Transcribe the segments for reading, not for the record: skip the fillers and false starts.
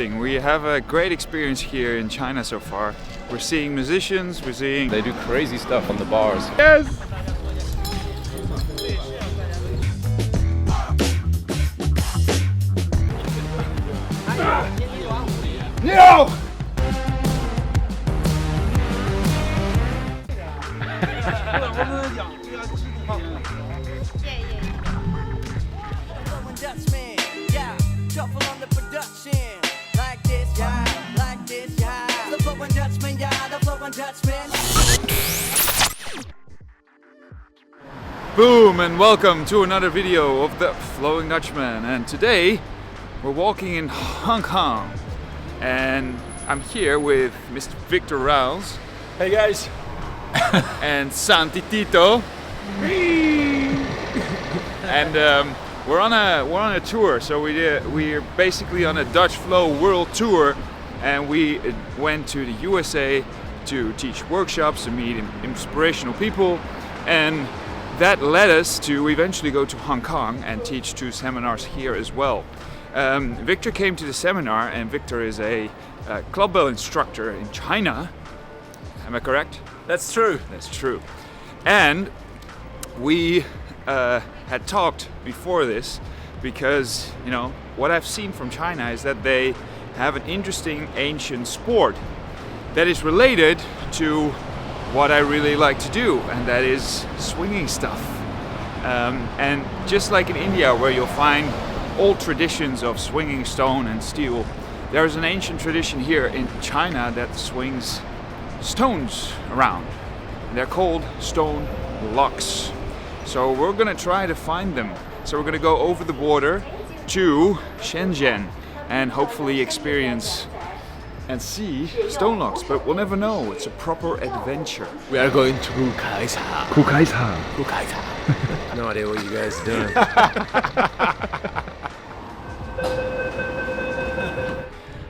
We have a great experience here in China so far. We're seeing musicians, They do crazy stuff on the bars. Yes! No! Dutchman, yeah, shuffle on the production. Like this, yeah, like this, yeah. The flowing Dutchman, yeah, the flowing Dutchman. Boom, and welcome to another video of the Flowing Dutchman. And today we're walking in Hong Kong, and I'm here with Mr. Victor Rouse. Hey guys! And Santi Tito. And we're on a tour, so we're basically on a Dutch Flow World Tour, and we went to the USA to teach workshops and meet inspirational people, and that led us to eventually go to Hong Kong and teach 2 seminars here as well. Victor came to the seminar, and Victor is a Kettlebell instructor in China. Am I correct? That's true. That's true. And we had talked before this because, you know, what I've seen from China is that they have an interesting ancient sport that is related to what I really like to do, and that is swinging stuff. And just like in India, where you'll find old traditions of swinging stone and steel, there is an ancient tradition here in China that swings stones around. They're called stone locks. So we're gonna try to find them. So we're gonna go over the border to Shenzhen and hopefully experience and see stone locks, but we'll never know. It's a proper adventure. We are going to Kukaisa. No idea what you guys are doing.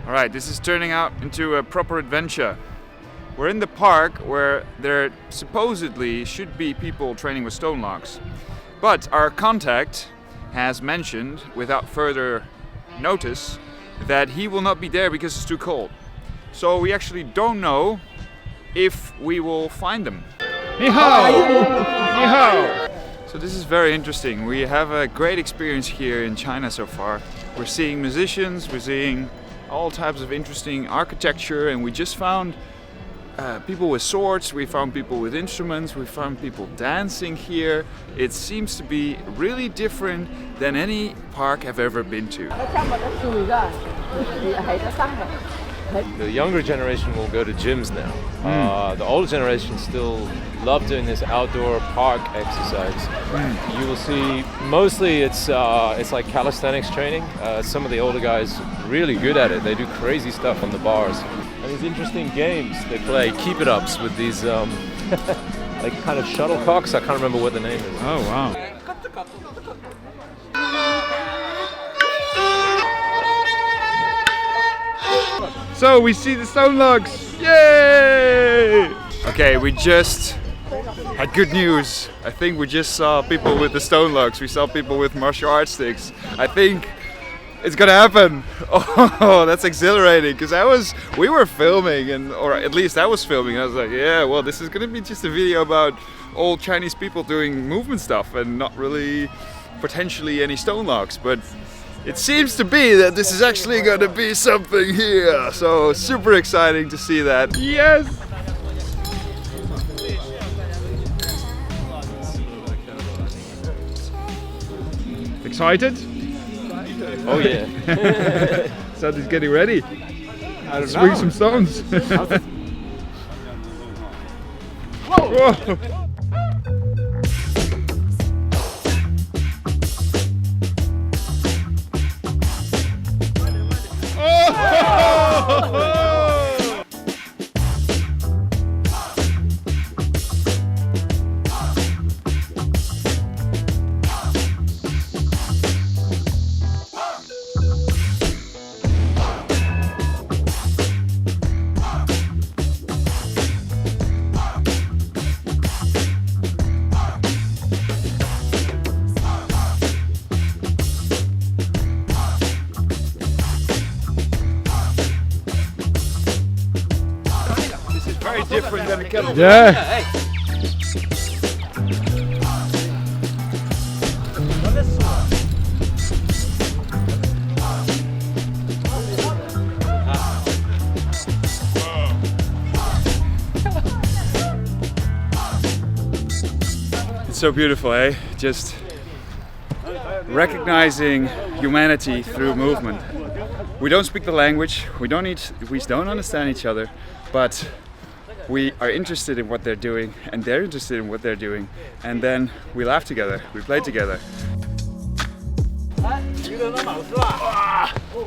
All right, this is turning out into a proper adventure. We're in the park where there supposedly should be people training with stone locks, but our contact has mentioned, without further notice, that he will not be there because it's too cold. So we actually don't know if we will find them. Ni hao! Ni hao! So this is very interesting. We have a great experience here in China so far. We're seeing musicians, we're seeing all types of interesting architecture, and we just found people with swords, we found people with instruments, we found people dancing here. It seems to be really different than any park I've ever been to. The younger generation will go to gyms now. The older generation still love doing this outdoor park exercise. You will see mostly it's like calisthenics training. Some of the older guys really good at it. They do crazy stuff on the bars. And these interesting games they play, keep it ups with these like kind of shuttlecocks. I can't remember what the name is. Oh wow. So we see the stone locks. Yay! Okay, we just had good news. I think we just saw people with the stone locks. We saw people with martial arts sticks. I think it's gonna happen. Oh, that's exhilarating, because we were filming, or at least I was filming. I was like, yeah, well, this is gonna be just a video about old Chinese people doing movement stuff and not really potentially any stone locks, but it seems to be that this is actually gonna be something here. So super exciting to see that. Yes! Excited? Oh yeah. Santi's getting ready. I don't Swing know. some stones. Whoa! different than the kettlebell. Yeah. It's so beautiful, eh? Just recognizing humanity through movement. We don't speak the language, we don't understand each other, but we are interested in what they're doing and they're interested in what they're doing, and then we laugh together, we play together.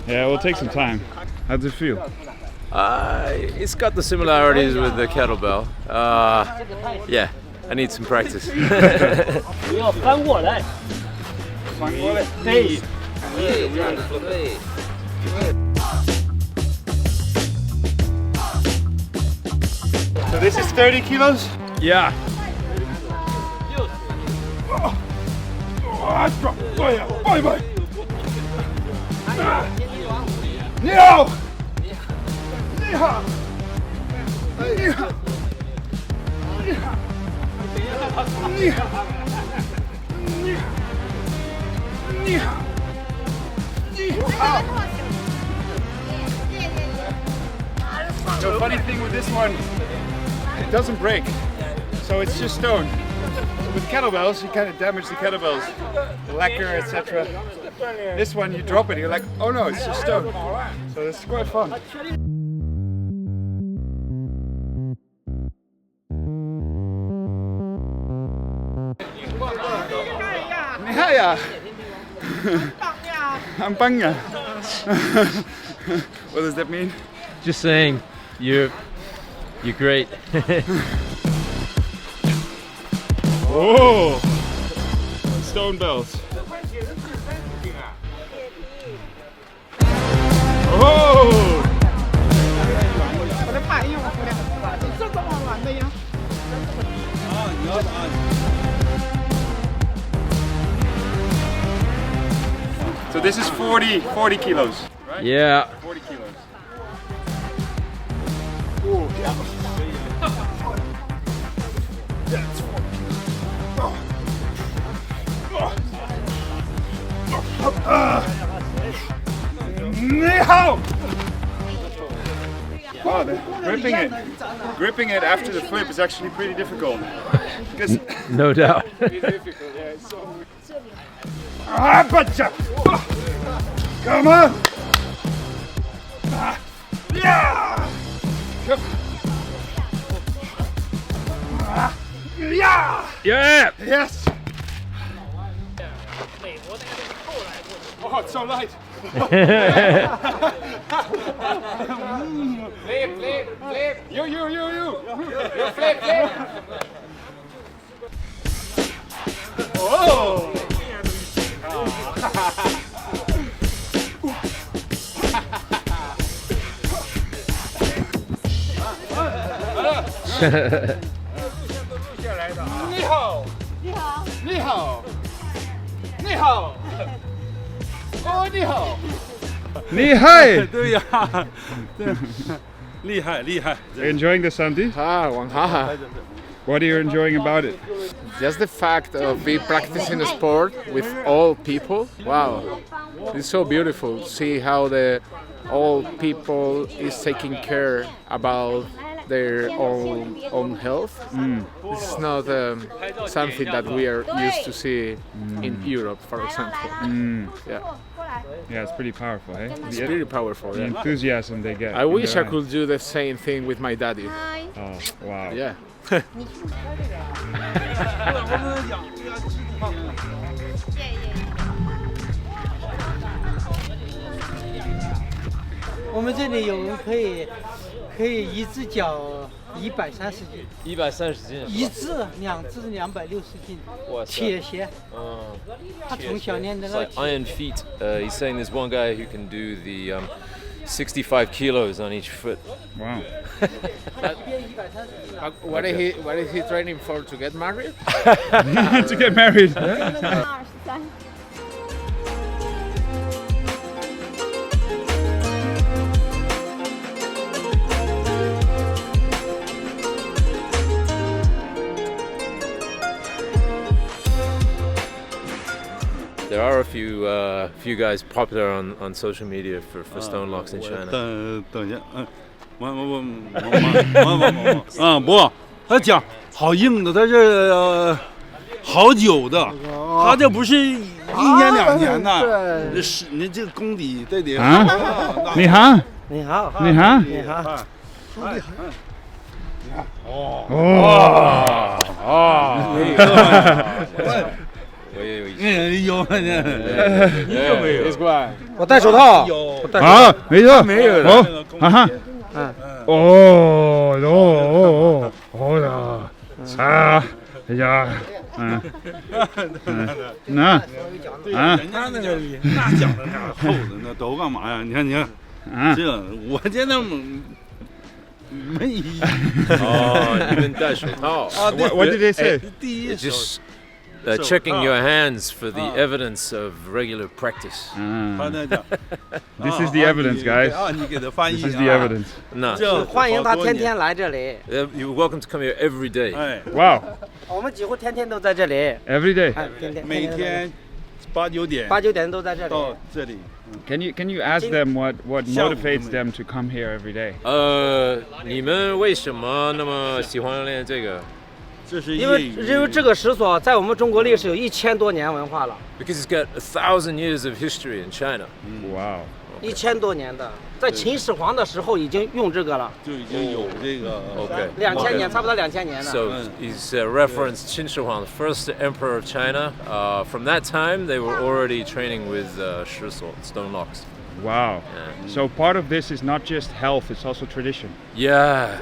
Yeah, it will take some time. How does it feel? It's got the similarities with the kettlebell. Yeah, I need some practice. So this is 30 kilos? Yeah. The funny thing with this one, it doesn't break, so it's just stone. With kettlebells, you kind of damage the kettlebells, the lacquer, etc. This one, you drop it, you're like, oh no, it's just stone. So it's quite fun. 你好呀，很棒呀。What does that mean? Just saying, you're great. Oh, stone bells. Oh. So this is 40 kilos, right? Yeah. 40 kilos. That's 40 Wow, gripping it after the flip is actually pretty difficult. No doubt. Come on! Yeah! Yeah! Yeah. Yes! Oh, it's so light! Flip! You! You flip! Oh! Ni hao! 对呀，对，厉害厉害。 Are you enjoying this, Santi? What are you enjoying about it? Just the fact of be practicing a sport with all people. Wow, it's so beautiful to see how the all people is taking care about their own health. This is not something that we are used to see in Europe, for example. Yeah, it's pretty powerful, eh? It's pretty powerful. The Yeah. enthusiasm they get. I wish I Yeah. could do the same thing with my daddy. Oh, wow. Yeah. 我们这里有人可以一只脚130斤130斤。一只两只260斤，哇塞。铁鞋。他从小练的 It's 那 like iron feet. He's saying there's one guy who can do the 65 kilos on each foot. Wow. What is he training for, to get married? To get married. There are a few guys popular on social media for stone locks in China. 等一下，不，他讲好硬的，他这好久的，他这不是1年2年的，你这功底这得啊，你好，你好，你好，你好。我也有一有我戴手套。好，没错，没有好，哈哈，哦的，啊，哎呀，那，人家那个那讲的那厚的那都干嘛呀？你看，这我这那没意义。你们戴手套。What did they say? 第一 Just checking your hands for the evidence of regular practice. 他那讲 This is the evidence, guys. 你给他翻译 This is the evidence. No. 这欢迎他天天来这里。 You're welcome to come here every day. 哎， Wow, 我们几乎天天都在这里。 every day. 每天8、9点8、9点都在这里。到这里。 Can you ask them what motivates them to come here every day? 你们为什么那么喜欢练这个？这是因为这个石所在我们中国历史有1000多年文化了。 Because it's got 1000 years of history in China. Wow. 1000多年的，在秦始皇的时候已经用这个了。就已经有这个 Okay. 2000年，差不多2000年的。 So he's referenced Qin Shi Huang, the first emperor of China. From that time, they were already training with shi stone locks. Wow. So part of this is not just health, it's also tradition. Yeah.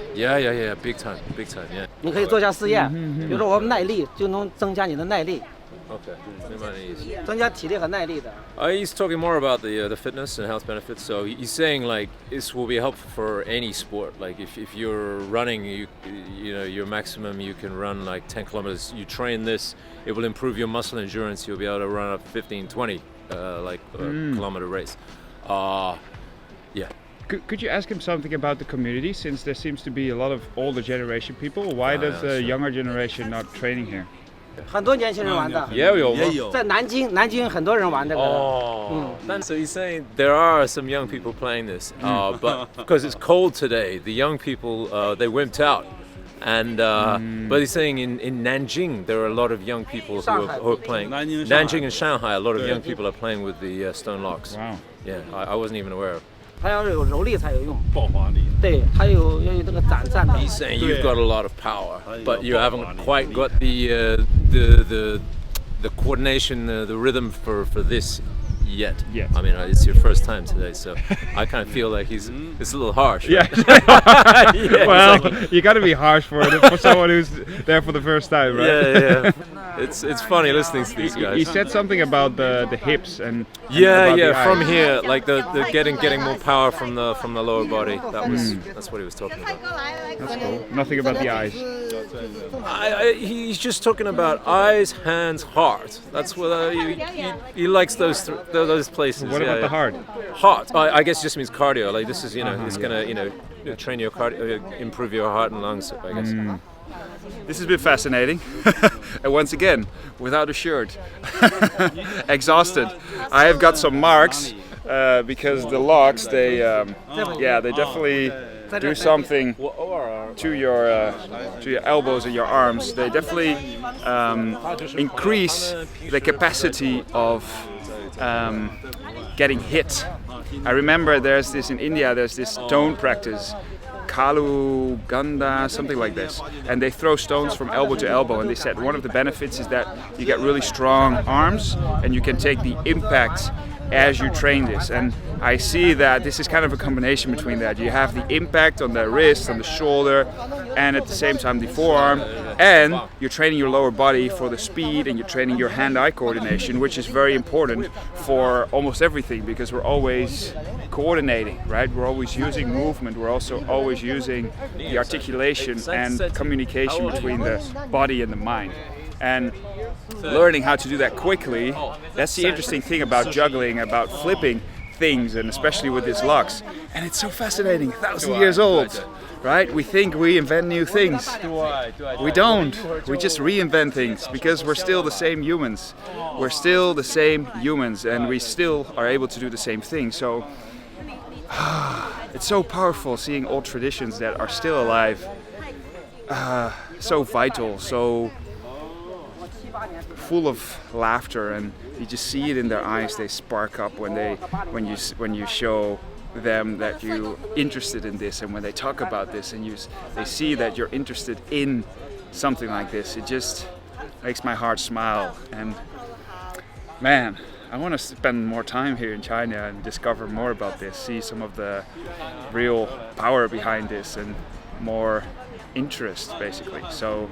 Big time. Yeah. 你可以做一下试验，比如说我们耐力就能增加你的耐力， Okay. 增加体力和耐力的。 He's talking more about the fitness and health benefits. So he's saying like this will be helpful for any sport. Like if you're running, you know your maximum you can run like 10 kilometers. You train this, it will improve your muscle endurance. You'll be able to run a 15, 20 kilometer race. Yeah. Could you ask him something about the community, since there seems to be a lot of older generation people? Why does the younger generation not training here? 很多年轻人玩的，也有在南京很多人玩这个。So he's saying there are some young people playing this, but because it's cold today, the young people they wimped out. And but he's saying in Nanjing there are a lot of young people who are playing. Nanjing and Shanghai, a lot of young people are playing with the stone locks. Wow. Yeah, I wasn't even aware of. 它要有柔力才有用，爆发力。对，还有要有这个站的。 He's saying you've got a lot of power, but you haven't quite got the coordination, the rhythm for this yet. I mean, it's your first time today, so I kind of feel like it's a little harsh. Yeah. Yeah, Well, exactly. you got to be harsh for someone who's there for the first time, right? Yeah. It's funny listening to these guys. He said something about the hips and Yeah, about the from eyes. here, like the getting more power from the lower body. That's what he was talking about. That's cool. Nothing about the eyes. He's just talking about eyes, hands, heart. That's what he likes those places. What about the heart? Heart. I guess it just means cardio. Like this is it's gonna train your cardio, improve your heart and lungs. I guess. This has been fascinating. And once again, without a shirt. Exhausted. I have got some marks because the locks, they definitely do something to your elbows and your arms. They definitely increase the capacity of getting hit. I remember in India there's this stone practice, Kalu Ganda, something like this, and they throw stones from elbow to elbow, and they said one of the benefits is that you get really strong arms and you can take the impact as you train this. And I see that this is kind of a combination between that. You have the impact on the wrist, on the shoulder, and at the same time the forearm, and you're training your lower body for the speed, and you're training your hand-eye coordination, which is very important for almost everything, because we're always coordinating, right? We're always using movement, we're also always using the articulation and communication between the body and the mind. And learning how to do that quickly, that's the interesting thing about juggling, about flipping. things, and especially with this locks. And it's so fascinating, 1,000 years old, right? We think we invent new things. We don't. We just reinvent things because we're still the same humans. We're still the same humans, and we still are able to do the same thing. So it's so powerful seeing old traditions that are still alive, so vital, so full of laughter, and you just see it in their eyes. They spark up when you show them that you're interested in this, and when they talk about this, and they see that you're interested in something like this. It just makes my heart smile. And man, I want to spend more time here in China and discover more about this, see some of the real power behind this, and more interest basically. So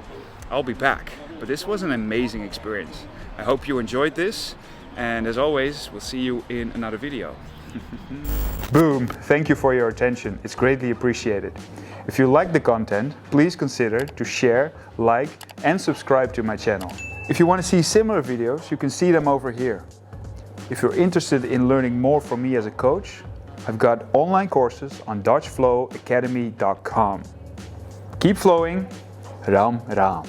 I'll be back, but this was an amazing experience. I hope you enjoyed this, and as always, we'll see you in another video. Boom! Thank you for your attention. It's greatly appreciated. If you like the content, please consider to share, like, and subscribe to my channel. If you want to see similar videos, you can see them over here. If you're interested in learning more from me as a coach, I've got online courses on DutchFlowAcademy.com. Keep flowing. Ram Ram.